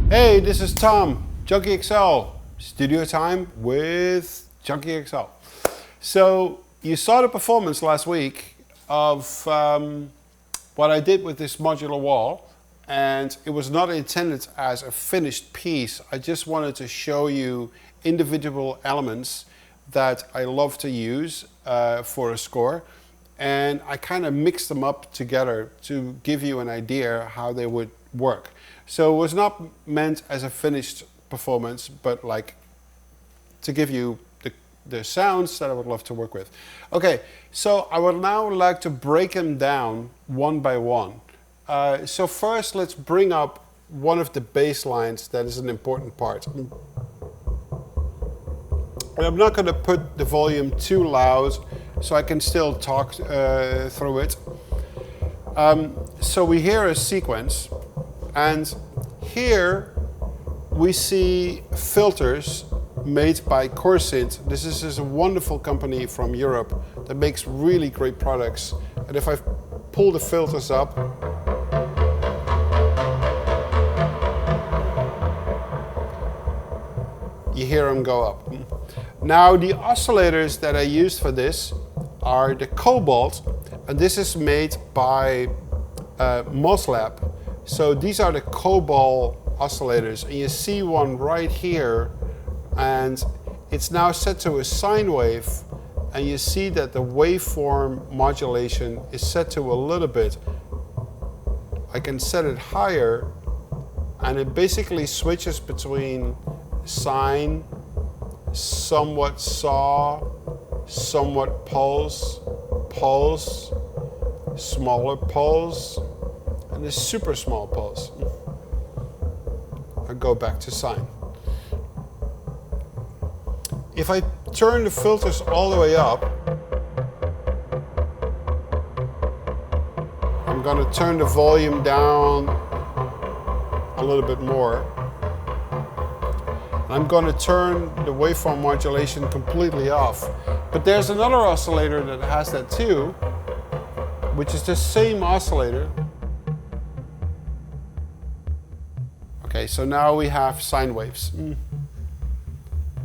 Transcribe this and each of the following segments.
Hey, this is Tom, Junkie XL, studio time with Junkie XL. So you saw the performance last week of what I did with this modular wall, and it was not intended as a finished piece. I just wanted to show you individual elements that I love to use for a score, and I kind of mixed them up together to give you an idea how they would work. So it was not meant as a finished performance, but like to give you the sounds that I would love to work with. Okay, so I would now like to break them down one by one. So first let's bring up one of the bass lines that is an important part. And I'm not going to put the volume too loud so I can still talk through it. So we hear a sequence, and here we see filters made by Chords. This is a wonderful company from Europe that makes really great products. And if I pull the filters up, you hear them go up. Now the oscillators that I used for this are the Cobalt, and this is made by Modular. So these are the Cobalt oscillators, and you see one right here, and it's now set to a sine wave, and you see that the waveform modulation is set to a little bit. I can set it higher, and it basically switches between sine, somewhat saw, somewhat pulse, pulse, smaller pulse, and a super small pulse. I go back to sine. If I turn the filters all the way up, I'm going to turn the volume down a little bit more. I'm going to turn the waveform modulation completely off. But there's another oscillator that has that too, which is the same oscillator. Okay, so now we have sine waves.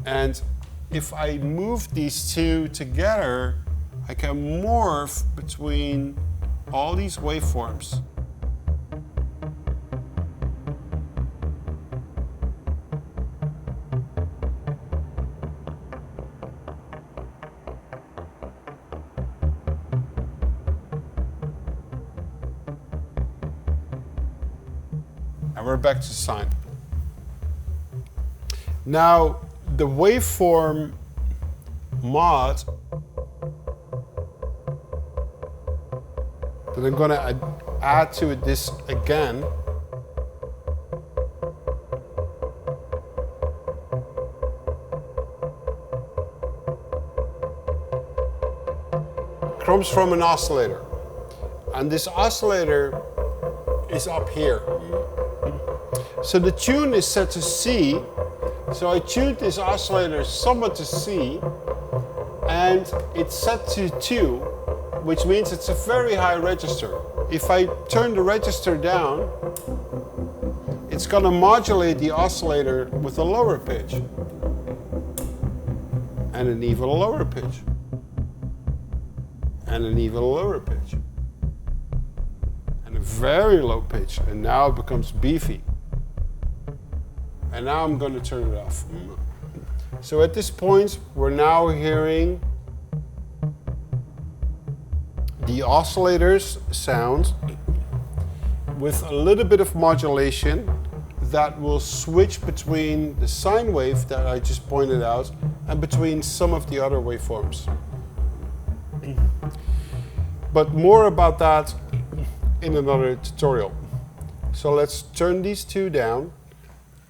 And if I move these two together, I can morph between all these waveforms. And we're back to sine. Now, the waveform mod that I'm going to add to this again comes from an oscillator. And this oscillator is up here. So the tune is set to C. So I tuned this oscillator somewhat to C, and it's set to 2, which means it's a very high register. If I turn the register down, it's going to modulate the oscillator with a lower pitch, and an even lower pitch, and an even lower pitch, and a very low pitch, and now it becomes beefy. And now I'm going to turn it off. So at this point, we're now hearing the oscillators sound with a little bit of modulation that will switch between the sine wave that I just pointed out and between some of the other waveforms. But more about that in another tutorial. So let's turn these two down.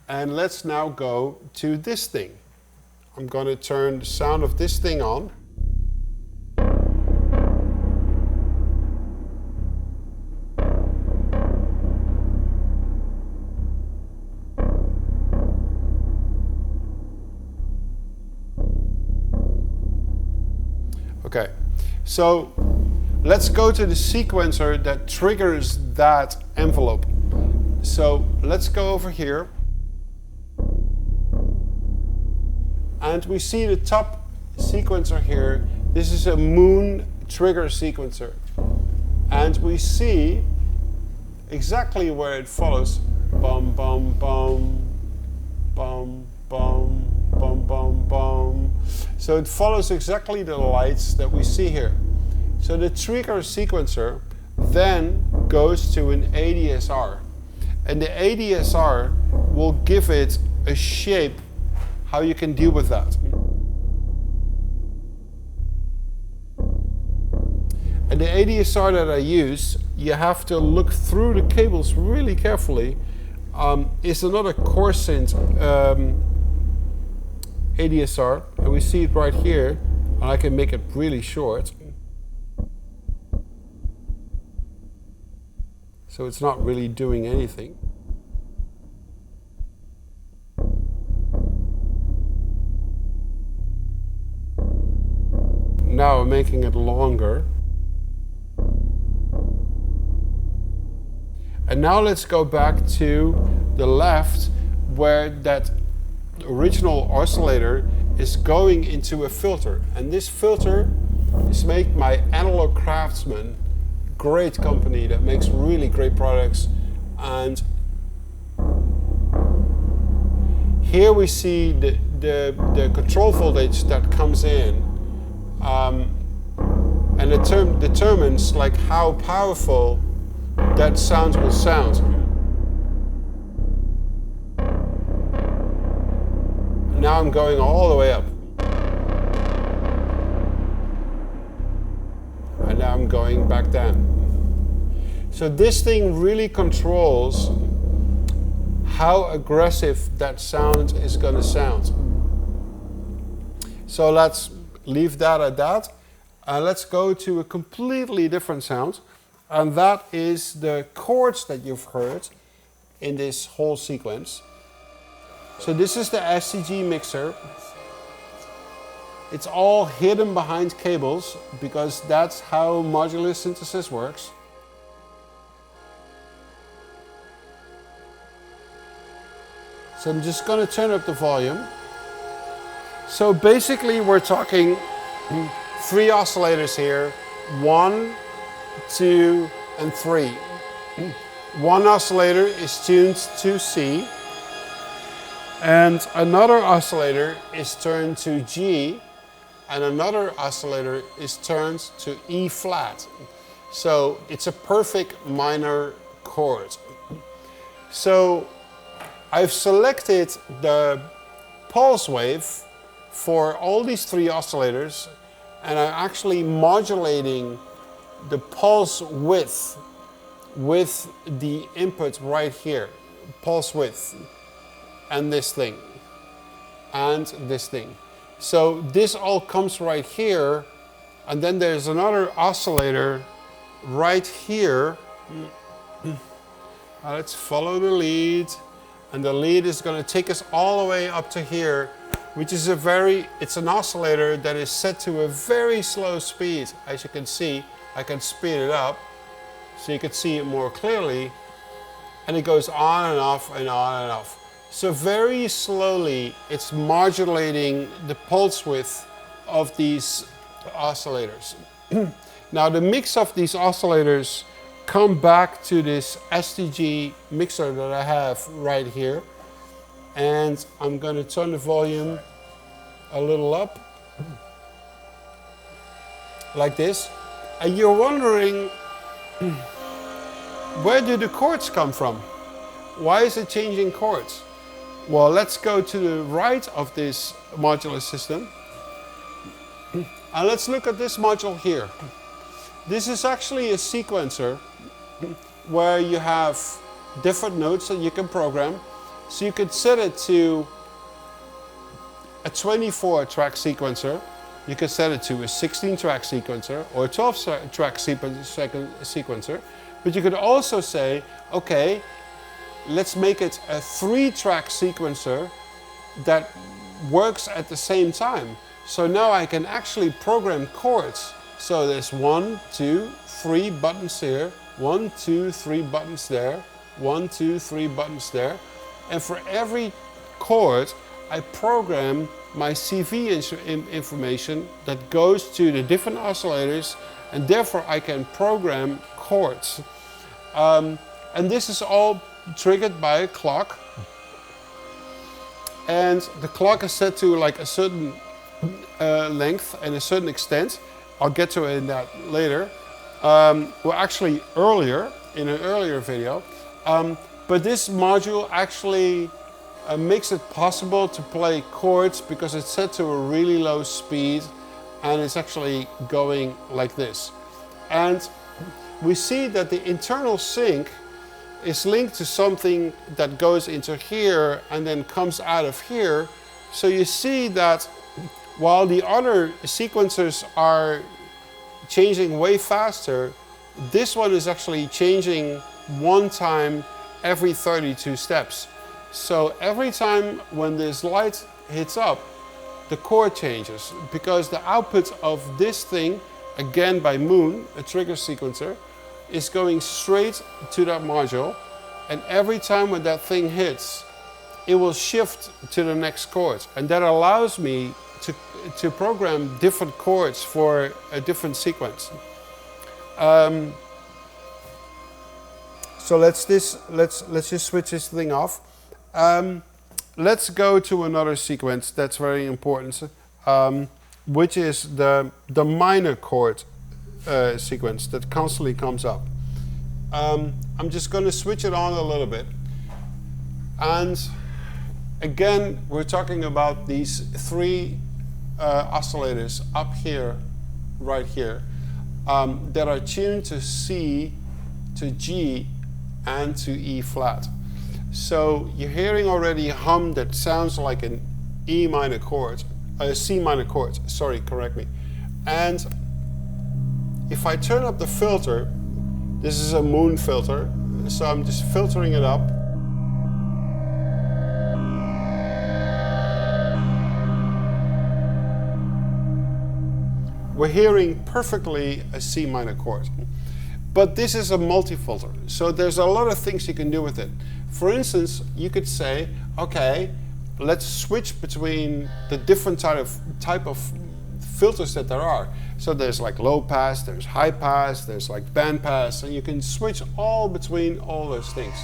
And let's now go to this thing. I'm going to turn the sound of this thing on. Okay, so let's go to the sequencer that triggers that envelope. So let's go over here And we see the top sequencer here. This is a moon trigger sequencer. And we see exactly where it follows. Bum, bum, bum, bum, bum, bum, bum, bum. So it follows exactly the lights that we see here. So the trigger sequencer then goes to an ADSR. And the ADSR will give it a shape how you can deal with that. And the ADSR that I use, you have to look through the cables really carefully. Is another Chords ADSR, and we see it right here, and I can make it really short. So it's not really doing anything. Now I'm making it longer. And now let's go back to the left where that original oscillator is going into a filter. And this filter is made by Analog Craftsman, great company that makes really great products. And here we see the control voltage that comes in. And it determines like how powerful that sound will sound. Now I'm going all the way up. And now I'm going back down. So this thing really controls how aggressive that sound is going to sound. So let's leave that at that. Let's go to a completely different sound. And that is the chords that you've heard in this whole sequence. So this is the STG mixer. It's all hidden behind cables because that's how modular synthesis works. So I'm just going to turn up the volume. So basically we're talking 3 oscillators here. 1, 2, and 3. One oscillator is tuned to C, and another oscillator is turned to G, and another oscillator is turned to E flat. So it's a perfect minor chord. So I've selected the pulse wave for all these 3 oscillators, and I'm actually modulating the pulse width with the input right here. Pulse width. And this thing. And this thing. So this all comes right here. And then there's another oscillator right here. Let's follow the lead. And the lead is going to take us all the way up to here, which is it's an oscillator that is set to a very slow speed. As you can see, I can speed it up so you can see it more clearly, and it goes on and off and on and off. So very slowly it's modulating the pulse width of these oscillators. Now the mix of these oscillators come back to this STG mixer that I have right here, and I'm going to turn the volume a little up like this. And you're wondering, where do the chords come from? Why is it changing chords? Well, let's go to the right of this modular system. And let's look at this module here. This is actually a sequencer where you have different notes that you can program. So you could set it to a 24-track sequencer. You could set it to a 16-track sequencer or a 12-track sequencer. But you could also say, okay, let's make it a 3-track sequencer that works at the same time. So now I can actually program chords. So there's 1, 2, 3 buttons here, 1, 2, 3 buttons there, 1, 2, 3 buttons there. And for every chord, I program my CV information that goes to the different oscillators, and therefore I can program chords. And this is all triggered by a clock. And the clock is set to like a certain length and a certain extent. I'll get to it in that later. Well, actually earlier, in an earlier video. But this module actually makes it possible to play chords because it's set to a really low speed and it's actually going like this. And we see that the internal sync is linked to something that goes into here and then comes out of here. So you see that while the other sequencers are changing way faster, this one is actually changing one time every 32 steps. So every time when this light hits up, the chord changes because the output of this thing, again by Moon, a trigger sequencer, is going straight to that module, and every time when that thing hits, it will shift to the next chord, and that allows me to program different chords for a different sequence. So let's just switch this thing off. Let's go to another sequence that's very important, which is the minor chord sequence that constantly comes up. I'm just going to switch it on a little bit. And again, we're talking about these three oscillators up here, right here, that are tuned to C, to G, and to E flat. So you're hearing already a hum that sounds like an E minor chord, a C minor chord, sorry, correct me. And if I turn up the filter, this is a Moon filter, so I'm just filtering it up. We're hearing perfectly a C minor chord. But this is a multi-filter, so there's a lot of things you can do with it. For instance, you could say, okay, let's switch between the different type of filters that there are. So there's like low pass, there's high pass, there's like band pass, and you can switch all between all those things.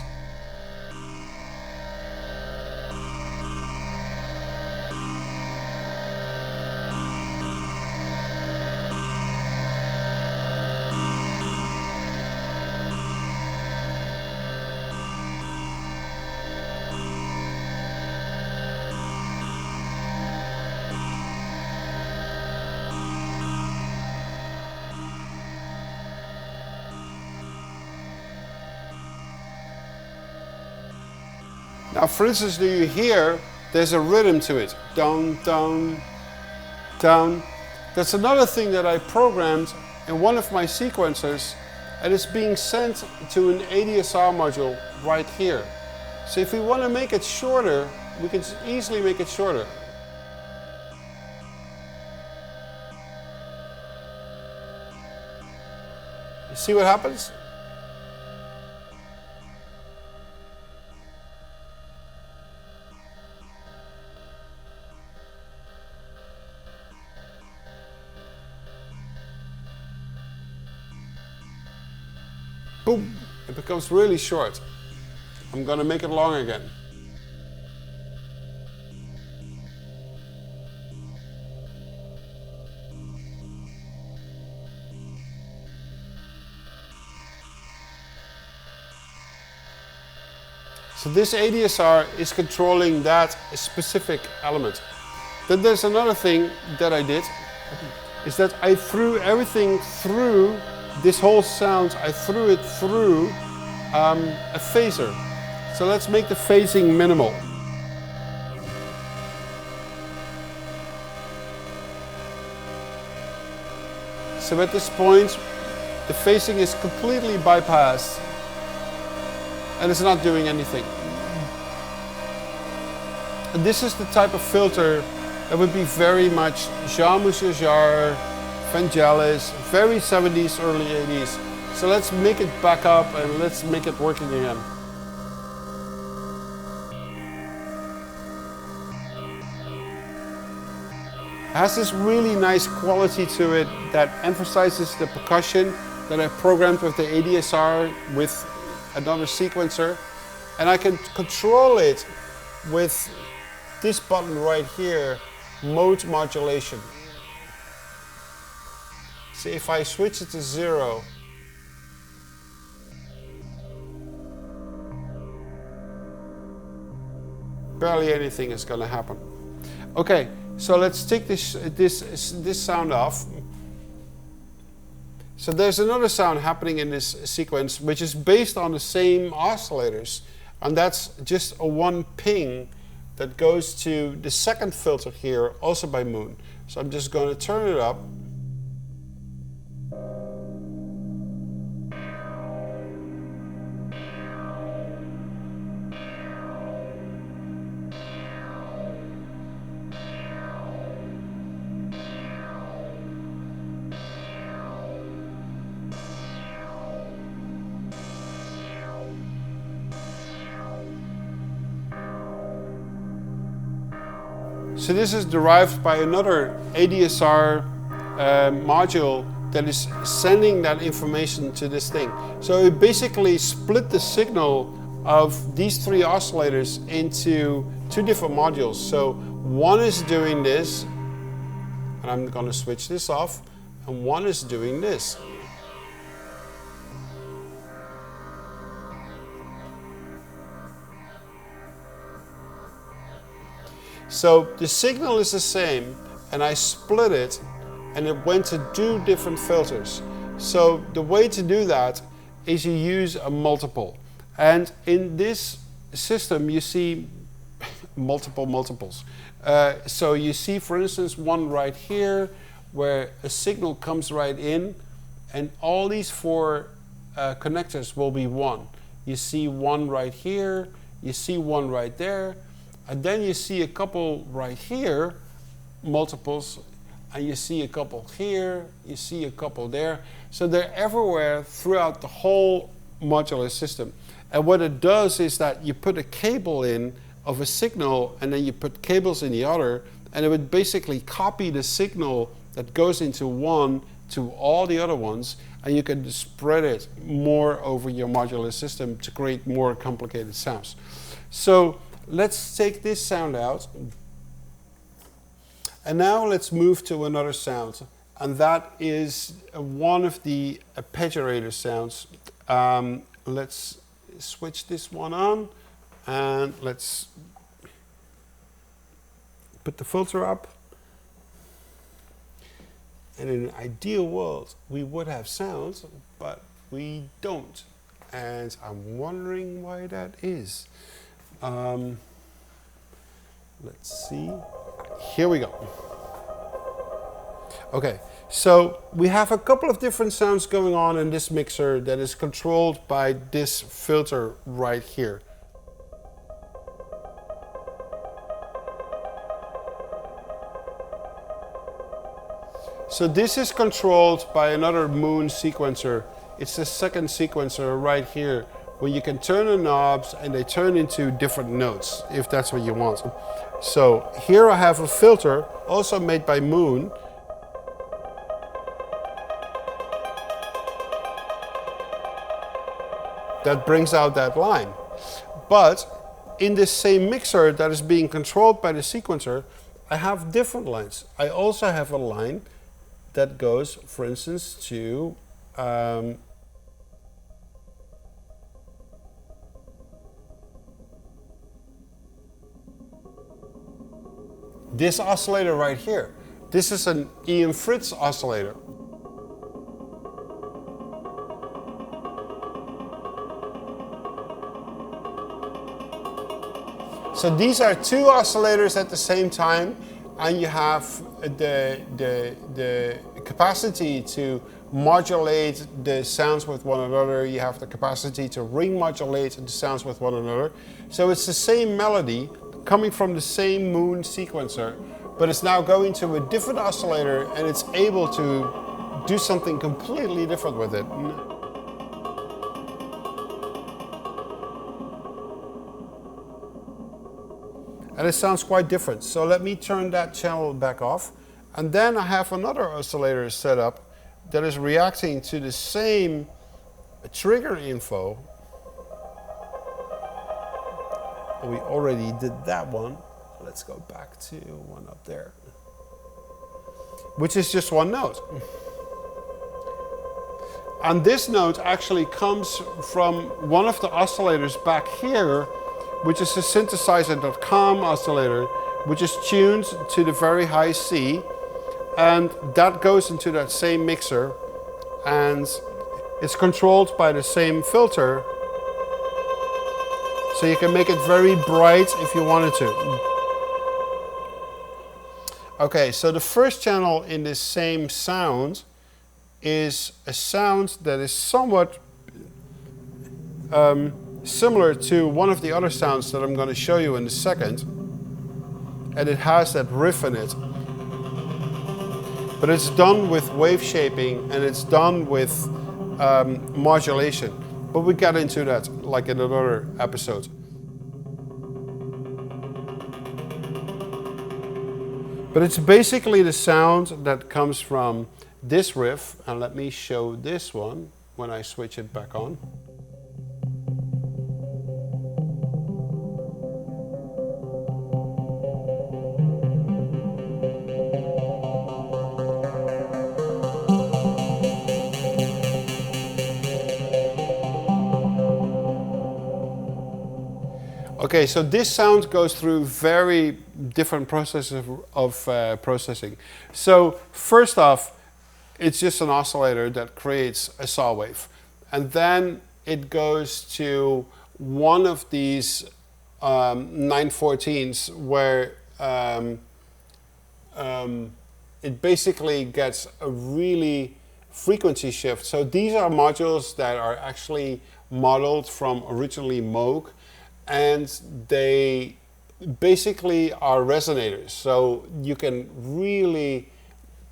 Now, for instance, do you hear there's a rhythm to it? Down, down, down. That's another thing that I programmed in one of my sequencers, and it's being sent to an ADSR module right here. So if we want to make it shorter, we can easily make it shorter. You see what happens? Boom, it becomes really short. I'm going to make it long again. So this ADSR is controlling that specific element. Then there's another thing that I did, is that I threw everything through this whole sound, I threw it through a phaser. So let's make the phasing minimal. So at this point, the phasing is completely bypassed and it's not doing anything. And this is the type of filter that would be very much Jean-Michel Jarre, Vangelis, very 70s, early 80s. So let's make it back up and let's make it working again. has this really nice quality to it that emphasizes the percussion that I programmed with the ADSR with another sequencer. And I can control it with this button right here, mode modulation. See, if I switch it to 0, barely anything is going to happen. Okay, so let's take this sound off. So there's another sound happening in this sequence which is based on the same oscillators, and that's just a one ping that goes to the second filter here, also by Moon. So I'm just going to turn it up. So this is derived by another ADSR module that is sending that information to this thing. So it basically split the signal of these three oscillators into two different modules. So one is doing this, and I'm going to switch this off, and one is doing this. So the signal is the same, and I split it, and it went to two different filters. So the way to do that is you use a multiple. And in this system, you see multiples. So you see, for instance, one right here, where a signal comes right in, and all these four connectors will be one. You see one right here, you see one right there, and then you see a couple right here, multiples, and you see a couple here, you see a couple there. So they're everywhere throughout the whole modular system. And what it does is that you put a cable in of a signal, and then you put cables in the other, and it would basically copy the signal that goes into one to all the other ones, and you can spread it more over your modular system to create more complicated sounds. So let's take this sound out, and now let's move to another sound, and that is one of the Iterator sounds. Let's switch this one on, and let's put the filter up. And in an ideal world, we would have sounds, but we don't, and I'm wondering why that is. Let's see. Here we go. Okay, so we have a couple of different sounds going on in this mixer that is controlled by this filter right here. So this is controlled by another Moon sequencer. It's the second sequencer right here, where you can turn the knobs and they turn into different notes, if that's what you want. So here I have a filter, also made by Moon. That brings out that line. But in this same mixer that is being controlled by the sequencer, I have different lines. I also have a line that goes, for instance, to this oscillator right here. This is an Ian Fritz oscillator. So these are two oscillators at the same time, and you have the capacity to modulate the sounds with one another. You have the capacity to ring modulate the sounds with one another. So it's the same melody coming from the same Moon sequencer, but it's now going to a different oscillator, and it's able to do something completely different with it. And it sounds quite different. So let me turn that channel back off. And then I have another oscillator set up that is reacting to the same trigger info. We already did that one. Let's go back to one up there, which is just one note. And this note actually comes from one of the oscillators back here, which is a synthesizer.com oscillator, which is tuned to the very high C, and that goes into that same mixer, and it's controlled by the same filter, so you can make it very bright if you wanted to. Okay, so the first channel in this same sound is a sound that is somewhat similar to one of the other sounds that I'm going to show you in a second, and it has that riff in it. But it's done with wave shaping and it's done with modulation. But we get into that like in another episode. But it's basically the sound that comes from this riff, and let me show this one when I switch it back on. Okay, so this sound goes through very different processes of processing. So first off, it's just an oscillator that creates a saw wave. And then it goes to one of these 914s where it basically gets a really frequency shift. So these are modules that are actually modeled from originally Moog, and they basically are resonators. So you can really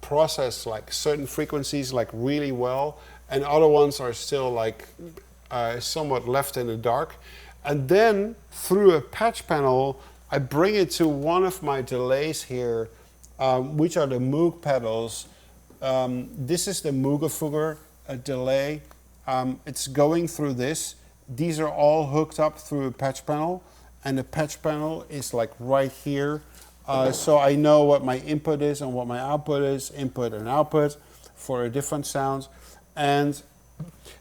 process like certain frequencies like really well, and other ones are still like somewhat left in the dark. And then through a patch panel, I bring it to one of my delays here, which are the Moog pedals. This is the Moogerfooger delay. It's going through this. These are all hooked up through a patch panel, and the patch panel is like right here. So I know what my input is and what my output is, input and output for a different sound. And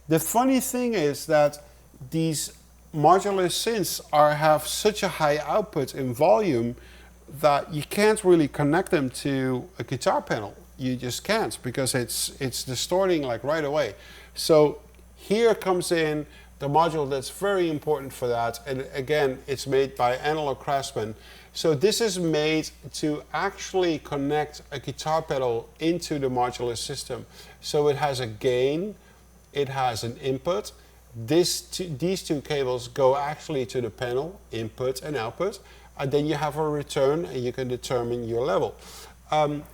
the funny thing is that these modular synths have such a high output in volume that you can't really connect them to a guitar panel. You just can't, because it's distorting like right away. So here comes in the module that's very important for that, and again, it's made by Analog Craftsman. So this is made to actually connect a guitar pedal into the modular system. So it has a gain, it has an input. These two cables go actually to the panel, input and output, and then you have a return and you can determine your level.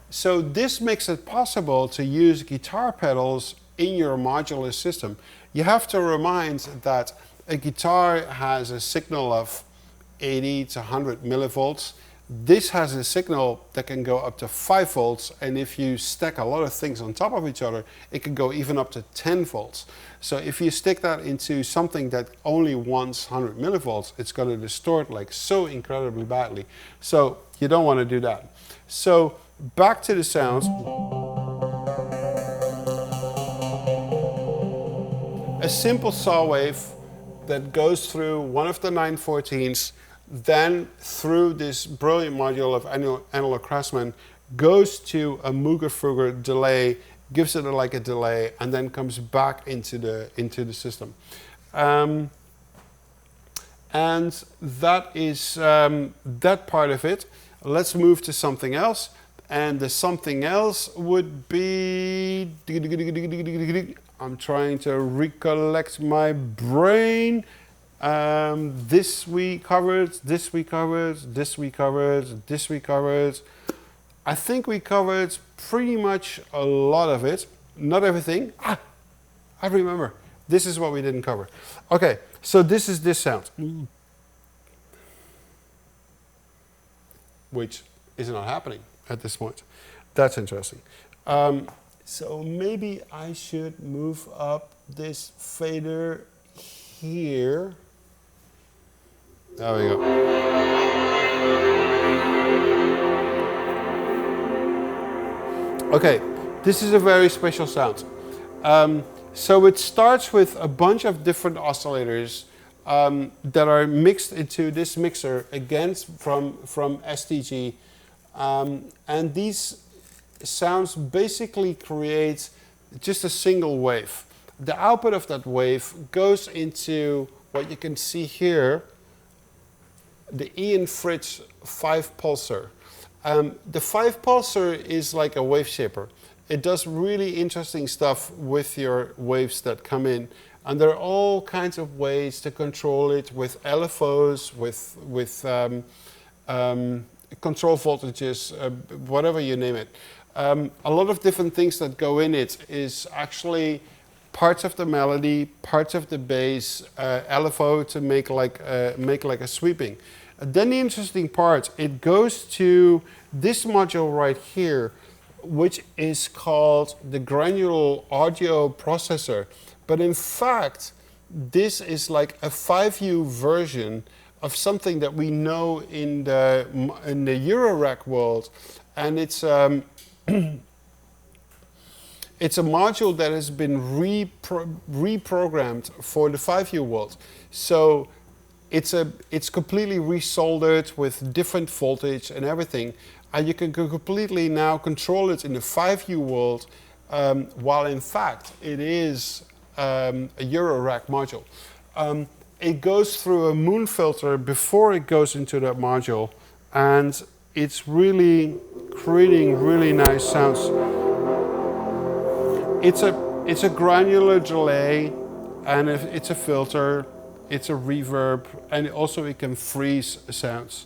So this makes it possible to use guitar pedals in your modular system. You have to remind that a guitar has a signal of 80 to 100 millivolts. This has a signal that can go up to 5 volts, and if you stack a lot of things on top of each other, it can go even up to 10 volts. So if you stick that into something that only wants 100 millivolts, it's going to distort like so incredibly badly. So you don't want to do that. So back to the sounds. A simple saw wave that goes through one of the 914s, then through this brilliant module of Analog Craftsman, goes to a Moogerfooger delay, gives it like a delay, and then comes back into the system. And that is that part of it. Let's move to something else, and the something else would be. I'm trying to recollect my brain. This we covered, this we covered, this we covered, this we covered. I think we covered pretty much a lot of it. Not everything. I remember. This is what we didn't cover. Okay, so this is this sound, which is not happening at this point. That's interesting. So maybe I should move up this fader here. There we go. Okay, this is a very special sound. So it starts with a bunch of different oscillators that are mixed into this mixer, again from STG. And these sounds basically create just a single wave. The output of that wave goes into what you can see here, the Ian Fritz 5 pulsar. The 5 pulsar is like a wave shaper. It does really interesting stuff with your waves that come in. And there are all kinds of ways to control it with LFOs, with control voltages, whatever you name it. A lot of different things that go in it is actually parts of the melody, parts of the bass, LFO to make like a sweeping. And then the interesting part, it goes to this module right here, which is called the granular audio processor. But in fact, this is like a 5U version of something that we know in the Eurorack world, and it's it's a module that has been reprogrammed for the 5U world. So it's completely resoldered with different voltage and everything, and you can completely now control it in the 5U world, while in fact it is a Eurorack module. It goes through a Moon filter before it goes into that module, and it's really creating really nice sounds. It's a granular delay, and it's a filter, it's a reverb, and also it can freeze sounds.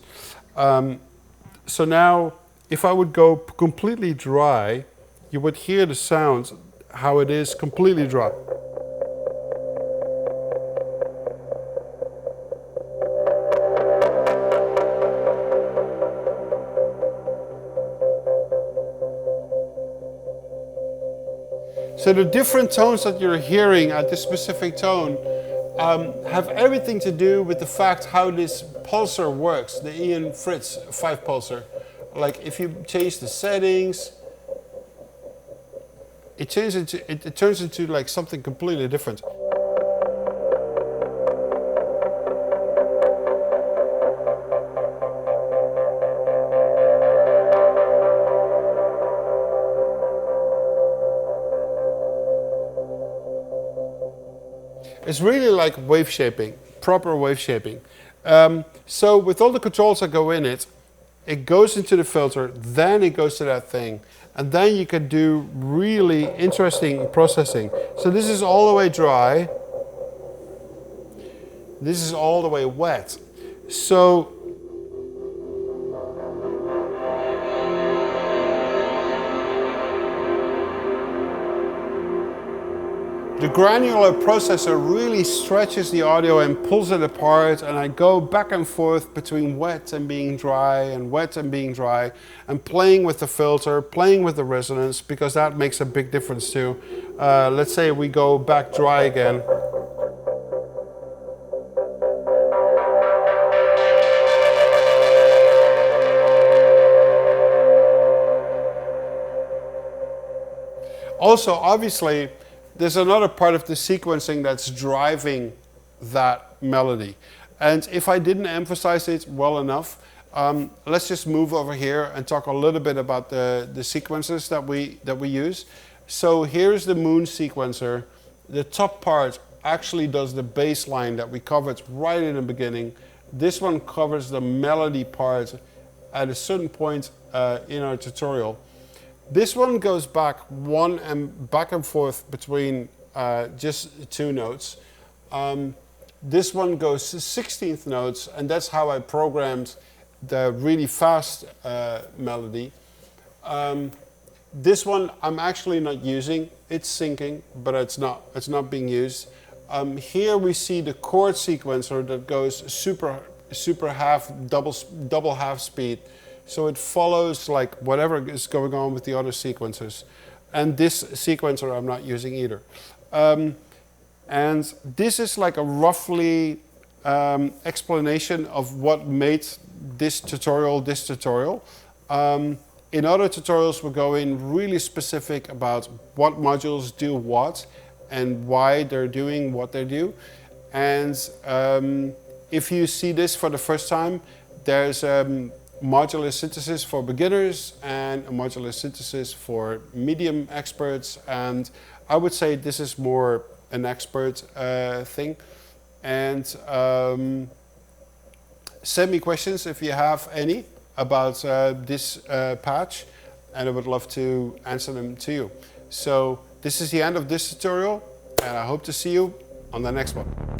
So now, if I would go completely dry, you would hear the sound, how it is completely dry. So the different tones that you're hearing at this specific tone have everything to do with the fact how this pulsar works, the Ian Fritz 5 pulsar. Like if you change the settings, it turns into like something completely different. It's really like wave shaping, proper wave shaping. So with all the controls that go in it, it goes into the filter, then it goes to that thing, and then you can do really interesting processing. So this is all the way dry. This is all the way wet. So the granular processor really stretches the audio and pulls it apart, and I go back and forth between wet and being dry and wet and being dry, and playing with the filter, playing with the resonance, because that makes a big difference too. Let's say we go back dry again. Also, obviously, there's another part of the sequencing that's driving that melody. And if I didn't emphasize it well enough, let's just move over here and talk a little bit about the sequencers that we use. So here's the Moon sequencer. The top part actually does the bass line that we covered right in the beginning. This one covers the melody part at a certain point in our tutorial. This one goes back and forth between just 2 notes. This one goes to 16th notes, and that's how I programmed the really fast melody. This one I'm actually not using. It's syncing, but it's not being used. Here we see the chord sequencer that goes super half double half speed. So it follows like whatever is going on with the other sequencers. And this sequencer I'm not using either. And this is like a roughly explanation of what made this tutorial. In other tutorials we're going really specific about what modules do what and why they're doing what they do. And if you see this for the first time, there's modular synthesis for beginners and a modular synthesis for medium experts, and I would say this is more an expert thing. And send me questions if you have any about this patch, and I would love to answer them to you. So this is the end of this tutorial, and I hope to see you on the next one.